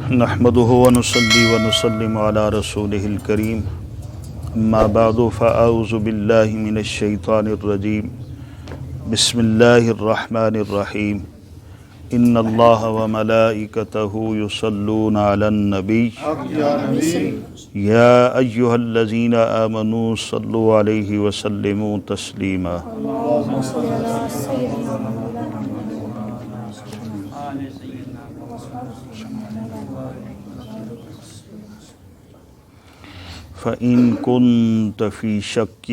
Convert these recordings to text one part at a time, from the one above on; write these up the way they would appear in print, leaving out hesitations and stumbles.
نحمده ونصلي ونسلم على رسوله الكريم اما بعد فاعوذ بالله من الشيطان الرجيم بسم الله الرحمن الرحيم ان الله وملائكته يصلون على النبي يا ايها الذين آمنوا صلوا عليه وسلموا تسليما فَإِن كُنتَ فِي شَكٍّ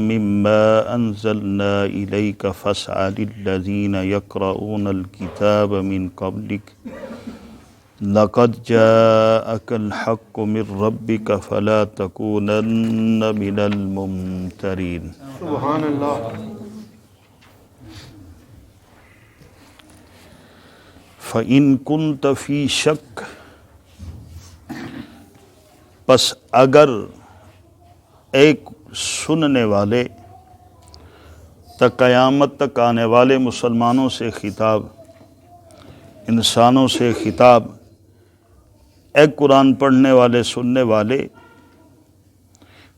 مِّمَّا أَنزَلْنَا إِلَيْكَ فَاسْأَلِ الَّذِينَ يَقْرَؤُونَ الْكِتَابَ مِن قَبْلِكَ لَقَدْ جَاءَكَ الْحَقُّ مِن رَّبِّكَ فَلَا تَكُونَنَّ مِنَ الْمُمْتَرِينَ۔ سبحان اللہ۔ فَإِن كُنتَ فِي شَكٍّ، پس اگر ایک سننے والے تا قیامت تک آنے والے مسلمانوں سے خطاب، انسانوں سے خطاب، اے قرآن پڑھنے والے سننے والے،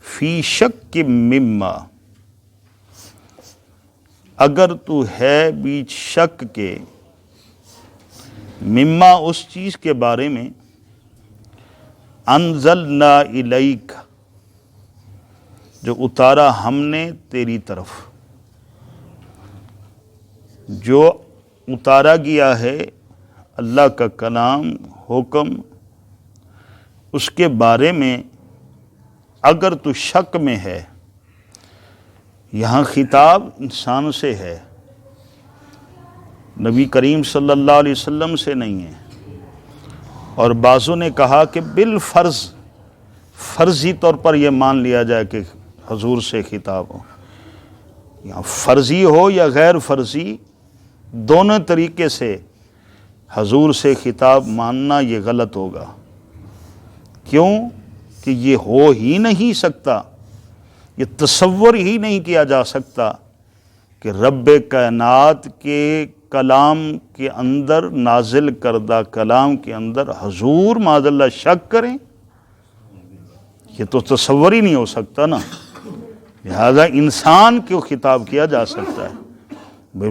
فی شک مما، اگر تو ہے بیچ شک کے، مما اس چیز کے بارے میں، انزلنا الیک جو اتارا ہم نے تیری طرف، جو اتارا گیا ہے اللہ کا کلام، حکم، اس کے بارے میں اگر تو شک میں ہے، یہاں خطاب انسان سے ہے، نبی کریم صلی اللہ علیہ وسلم سے نہیں ہے۔ اور بعضوں نے کہا کہ بالفرض، فرضی طور پر یہ مان لیا جائے کہ حضور سے خطاب ہو، یا فرضی ہو یا غیر فرضی، دونوں طریقے سے حضور سے خطاب ماننا یہ غلط ہوگا۔ کیوں کہ یہ ہو ہی نہیں سکتا، یہ تصور ہی نہیں کیا جا سکتا کہ رب کائنات کے کلام کے اندر، نازل کردہ کلام کے اندر حضور معاذ اللہ شک کریں، یہ تو تصور ہی نہیں ہو سکتا نا۔ لہذا انسان کو خطاب کیا جا سکتا ہے، بھئی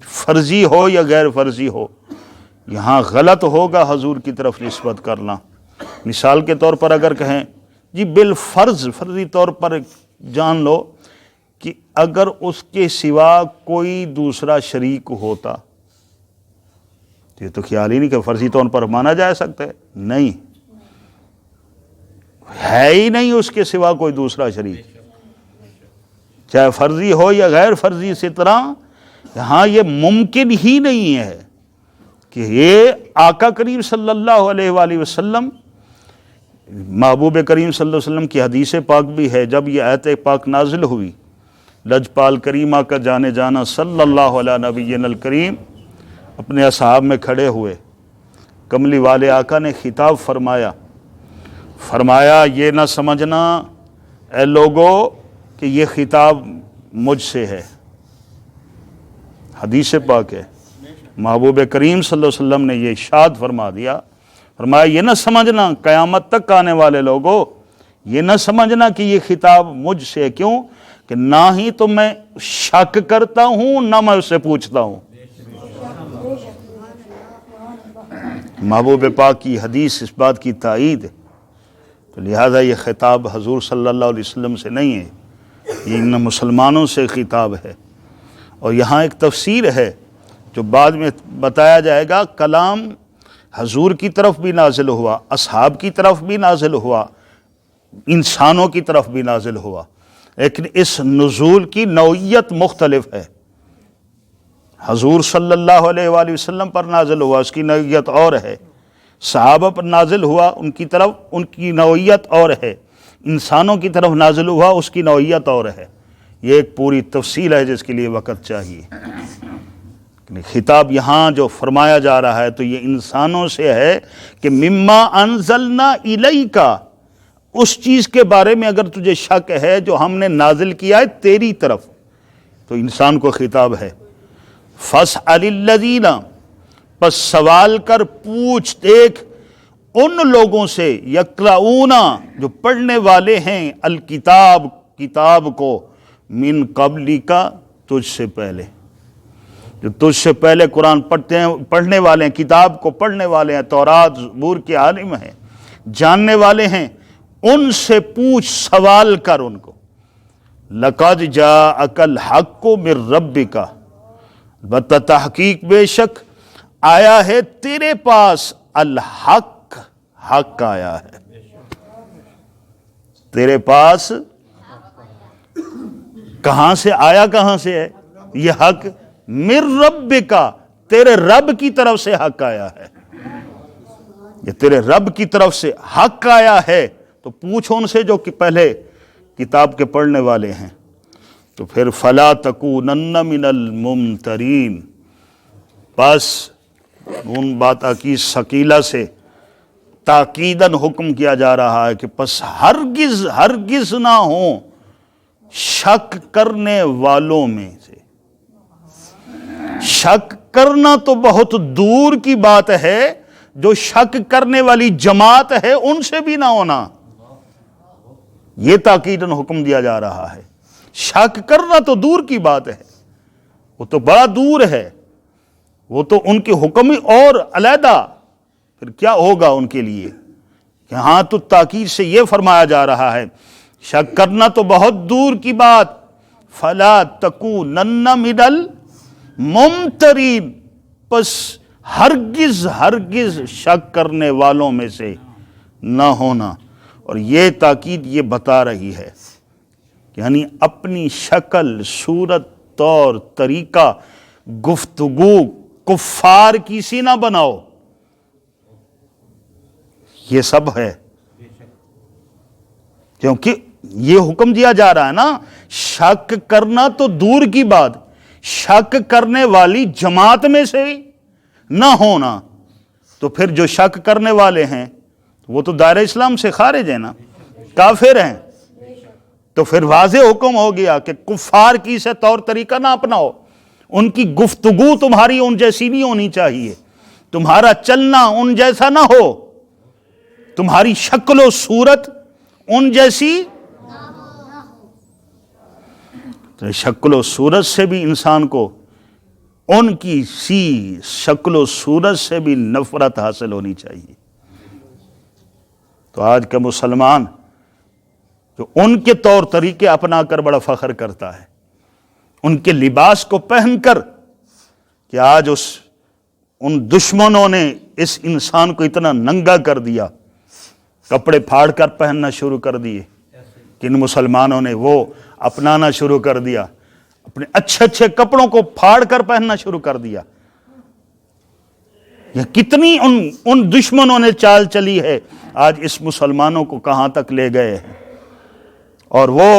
فرضی ہو یا غیر فرضی ہو، یہاں غلط ہوگا حضور کی طرف نسبت کرنا۔ مثال کے طور پر اگر کہیں جی بالفرض، فرضی طور پر جان لو کہ اگر اس کے سوا کوئی دوسرا شریک ہوتا، تو یہ تو خیال ہی نہیں کہ فرضی طور پر مانا جا سکتا ہے، نہیں ہے ہی نہیں اس کے سوا کوئی دوسرا شریک، چاہے فرضی ہو یا غیر فرضی، اسی طرح یہاں یہ ممکن ہی نہیں ہے کہ یہ آقا کریم صلی اللہ علیہ وآلہ وسلم، محبوب کریم صلی اللہ علیہ وسلم کی حدیث پاک بھی ہے، جب یہ آیت پاک نازل ہوئی، لجپال کریمہ کا جانے جانا صلی اللہ علیہ نبینا الکریم اپنے اصحاب میں کھڑے ہوئے، کملی والے آقا نے خطاب فرمایا یہ نہ سمجھنا اے لوگو کہ یہ خطاب مجھ سے ہے، حدیث پاک ہے، محبوب کریم صلی اللہ علیہ وسلم نے یہ ارشاد فرما دیا، فرمایا یہ نہ سمجھنا قیامت تک آنے والے لوگوں، یہ نہ سمجھنا کہ یہ خطاب مجھ سے ہے، کیوں کہ نہ ہی تو میں شک کرتا ہوں، نہ میں اس سے پوچھتا ہوں۔ محبوب پاک کی حدیث اس بات کی تائید ہے، تو لہذا یہ خطاب حضور صلی اللہ علیہ وسلم سے نہیں ہے، یہ ان مسلمانوں سے خطاب ہے۔ اور یہاں ایک تفسیر ہے جو بعد میں بتایا جائے گا، کلام حضور کی طرف بھی نازل ہوا، اصحاب کی طرف بھی نازل ہوا، انسانوں کی طرف بھی نازل ہوا، لیکن اس نزول کی نوعیت مختلف ہے۔ حضور صلی اللہ علیہ وآلہ وسلم پر نازل ہوا، اس کی نوعیت اور ہے، صحابہ پر نازل ہوا، ان کی طرف ان کی نوعیت اور ہے، انسانوں کی طرف نازل ہوا، اس کی نوعیت اور ہے۔ یہ ایک پوری تفصیل ہے جس کے لیے وقت چاہیے۔ خطاب یہاں جو فرمایا جا رہا ہے تو یہ انسانوں سے ہے کہ مما انزلنا الیک، اس چیز کے بارے میں اگر تجھے شک ہے جو ہم نے نازل کیا ہے تیری طرف، تو انسان کو خطاب ہے۔ فَاسْأَلِ الَّذِينَ، پس سوال کر، پوچھ دیکھ ان لوگوں سے یقرؤنا جو پڑھنے والے ہیں الکتاب کتاب کو من قبلی کا تجھ سے پہلے، جو تجھ سے پہلے قرآن پڑھتے ہیں پڑھنے والے ہیں، کتاب کو پڑھنے والے ہیں، تورات زبور کے عالم ہیں، جاننے والے ہیں، ان سے پوچھ سوال کر ان کو لقد جاءک الحق من ربک، البتہ تحقیق بے شک آیا ہے تیرے پاس الحق، حق آیا ہے تیرے پاس۔ کہاں سے آیا، کہاں سے ہے یہ حق؟ من ربک، تیرے رب کی طرف سے حق آیا ہے، یہ تیرے رب کی طرف سے حق آیا ہے۔ تو پوچھو ان سے جو کہ پہلے کتاب کے پڑھنے والے ہیں۔ تو پھر فلا تکونن من الممترین، بس ان بات کی ثقیلہ سے تاکیداً حکم کیا جا رہا ہے کہ پس ہرگز نہ ہوں شک کرنے والوں میں سے۔ شک کرنا تو بہت دور کی بات ہے، جو شک کرنے والی جماعت ہے ان سے بھی نہ ہونا، یہ تاکیداً حکم دیا جا رہا ہے۔ شک کرنا تو دور کی بات ہے، وہ تو بڑا دور ہے، وہ تو ان کے حکم ہی اور علیحدہ، پھر کیا ہوگا ان کے لیے کہ ہاں تو تاکید سے یہ فرمایا جا رہا ہے شک کرنا تو بہت دور کی بات، فلا تکونن من الممترین، پس ہرگز شک کرنے والوں میں سے نہ ہونا۔ اور یہ تاکید یہ بتا رہی ہے یعنی اپنی شکل، صورت، طور طریقہ، گفتگو کفار کی سی نہ بناؤ، یہ سب ہے، کیونکہ یہ حکم دیا جا رہا ہے نا، شک کرنا تو دور کی بات، شک کرنے والی جماعت میں سے نہ ہونا۔ تو پھر جو شک کرنے والے ہیں وہ تو دائرہ اسلام سے خارج ہیں نا، کافر ہیں۔ تو پھر واضح حکم ہو گیا کہ کفار کی سے طور طریقہ نہ اپناؤ، ان کی گفتگو تمہاری ان جیسی نہیں ہونی چاہیے، تمہارا چلنا ان جیسا نہ ہو، تمہاری شکل و صورت ان جیسی۔ تو شکل و صورت سے بھی انسان کو ان کی سی شکل و صورت سے بھی نفرت حاصل ہونی چاہیے۔ تو آج کا مسلمان جو ان کے طور طریقے اپنا کر بڑا فخر کرتا ہے، ان کے لباس کو پہن کر، کہ آج ان دشمنوں نے اس انسان کو اتنا ننگا کر دیا، کپڑے پھاڑ کر پہننا شروع کر دیے، کہ ان مسلمانوں نے وہ اپنانا شروع کر دیا، اپنے اچھے اچھے کپڑوں کو پھاڑ کر پہننا شروع کر دیا۔ یہ کتنی ان دشمنوں نے چال چلی ہے، آج اس مسلمانوں کو کہاں تک لے گئے ہیں، اور وہ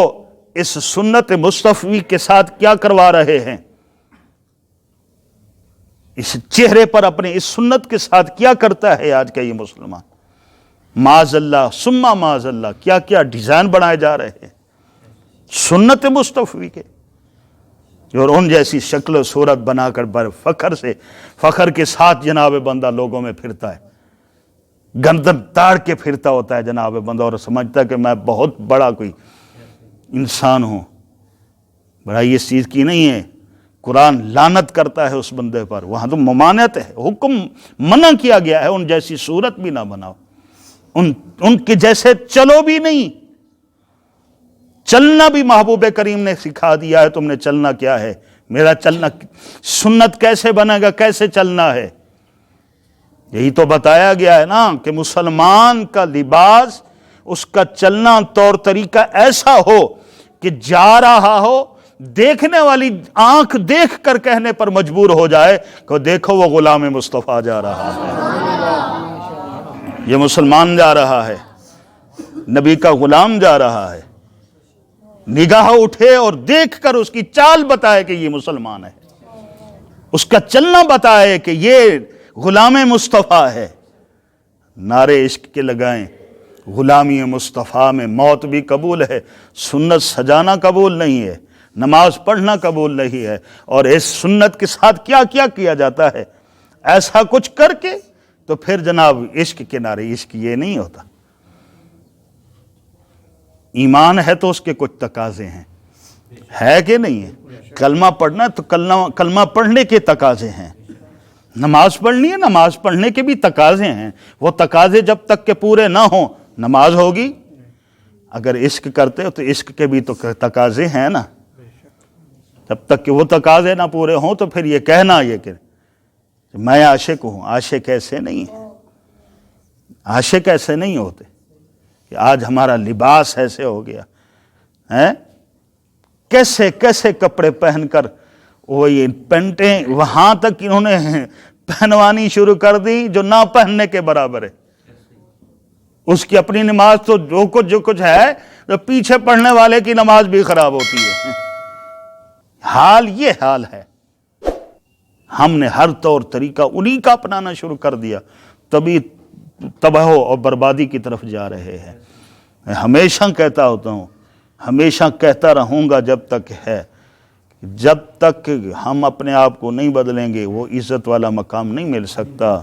اس سنت مصطفی کے ساتھ کیا کروا رہے ہیں، اس چہرے پر اپنے اس سنت کے ساتھ کیا کرتا ہے آج کا یہ مسلمان۔ معاذ اللہ ثم معاذ اللہ، کیا کیا ڈیزائن بنائے جا رہے ہیں سنت مصطفی کے، اور ان جیسی شکل و صورت بنا کر فخر کے ساتھ جناب بندہ لوگوں میں پھرتا ہے، گردن تاڑ کے پھرتا ہوتا ہے جناب بندہ، اور سمجھتا ہے کہ میں بہت بڑا کوئی انسان ہوں۔ بڑائی اس چیز کی نہیں ہے، قرآن لعنت کرتا ہے اس بندے پر، وہاں تو ممانعت ہے، حکم منع کیا گیا ہے ان جیسی صورت بھی نہ بناؤ، ان کے جیسے چلو بھی نہیں، چلنا بھی محبوب کریم نے سکھا دیا ہے، تم نے چلنا کیا ہے، میرا چلنا سنت کیسے بنے گا، کیسے چلنا ہے، یہی تو بتایا گیا ہے نا کہ مسلمان کا لباس، اس کا چلنا طور طریقہ ایسا ہو کہ جا رہا ہو، دیکھنے والی آنکھ دیکھ کر کہنے پر مجبور ہو جائے کہ دیکھو وہ غلام مصطفیٰ جا رہا ہے، یہ مسلمان جا رہا ہے، نبی کا غلام جا رہا ہے، نگاہ اٹھے اور دیکھ کر اس کی چال بتائے کہ یہ مسلمان ہے، اس کا چلنا بتائے کہ یہ غلام مصطفیٰ ہے۔ نعرے عشق کے لگائیں، غلامی مصطفیٰ میں موت بھی قبول ہے، سنت سجانا قبول نہیں ہے، نماز پڑھنا قبول نہیں ہے، اور اس سنت کے ساتھ کیا کیا کیا جاتا ہے، ایسا کچھ کر کے تو پھر جناب عشق کے نعرے، عشق یہ نہیں ہوتا۔ ایمان ہے تو اس کے کچھ تقاضے ہیں، ہے کہ نہیں ہے؟ کلمہ پڑھنا تو کلمہ پڑھنے کے تقاضے ہیں، نماز پڑھنی ہے، نماز پڑھنے کے بھی تقاضے ہیں، وہ تقاضے جب تک کہ پورے نہ ہوں نماز ہوگی؟ اگر عشق کرتے ہو تو عشق کے بھی تو تقاضے ہیں نا، جب تک کہ وہ تقاضے نہ پورے ہوں تو پھر یہ کہنا یہ کہ میں عاشق ہوں، عاشق ایسے نہیں ہے، عاشق ایسے نہیں ہوتے کہ آج ہمارا لباس ایسے ہو گیا ہے، کیسے کیسے کپڑے پہن کر وہ یہ پینٹیں وہاں تک انہوں نے پہنوانی شروع کر دی جو نہ پہننے کے برابر ہے۔ اس کی اپنی نماز تو جو کچھ ہے، تو پیچھے پڑھنے والے کی نماز بھی خراب ہوتی ہے۔ حال یہ حال ہے، ہم نے ہر طور طریقہ انہی کا اپنانا شروع کر دیا، تبھی تباہ اور بربادی کی طرف جا رہے ہیں۔ میں ہمیشہ کہتا ہوتا ہوں، ہمیشہ کہتا رہوں گا جب تک ہم اپنے آپ کو نہیں بدلیں گے وہ عزت والا مقام نہیں مل سکتا۔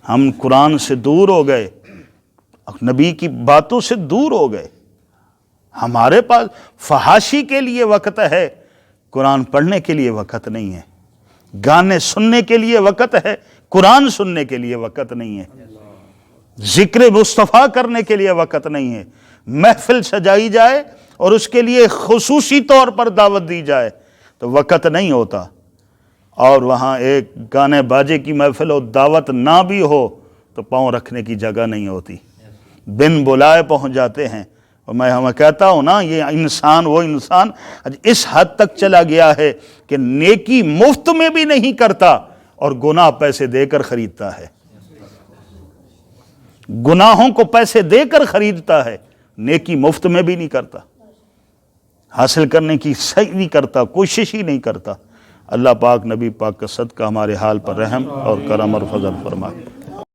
ہم قرآن سے دور ہو گئے، نبی کی باتوں سے دور ہو گئے، ہمارے پاس فحاشی کے لیے وقت ہے، قرآن پڑھنے کے لیے وقت نہیں ہے، گانے سننے کے لیے وقت ہے، قرآن سننے کے لیے وقت نہیں ہے، ذکر مصطفیٰ کرنے کے لیے وقت نہیں ہے، محفل سجائی جائے اور اس کے لیے خصوصی طور پر دعوت دی جائے تو وقت نہیں ہوتا، اور وہاں ایک گانے باجے کی محفل ہو، دعوت نہ بھی ہو تو پاؤں رکھنے کی جگہ نہیں ہوتی، بن بلائے پہنچ جاتے ہیں۔ اور میں ہمیں کہتا ہوں نا، یہ انسان وہ انسان اس حد تک چلا گیا ہے کہ نیکی مفت میں بھی نہیں کرتا اور گناہ پیسے دے کر خریدتا ہے، گناہوں کو پیسے دے کر خریدتا ہے، نیکی مفت میں بھی نہیں کرتا، حاصل کرنے کی صحیح نہیں کرتا، کوشش ہی نہیں کرتا۔ اللہ پاک نبی پاک کا صدقہ ہمارے حال پر رحم اور کرم اور فضل فرمائے۔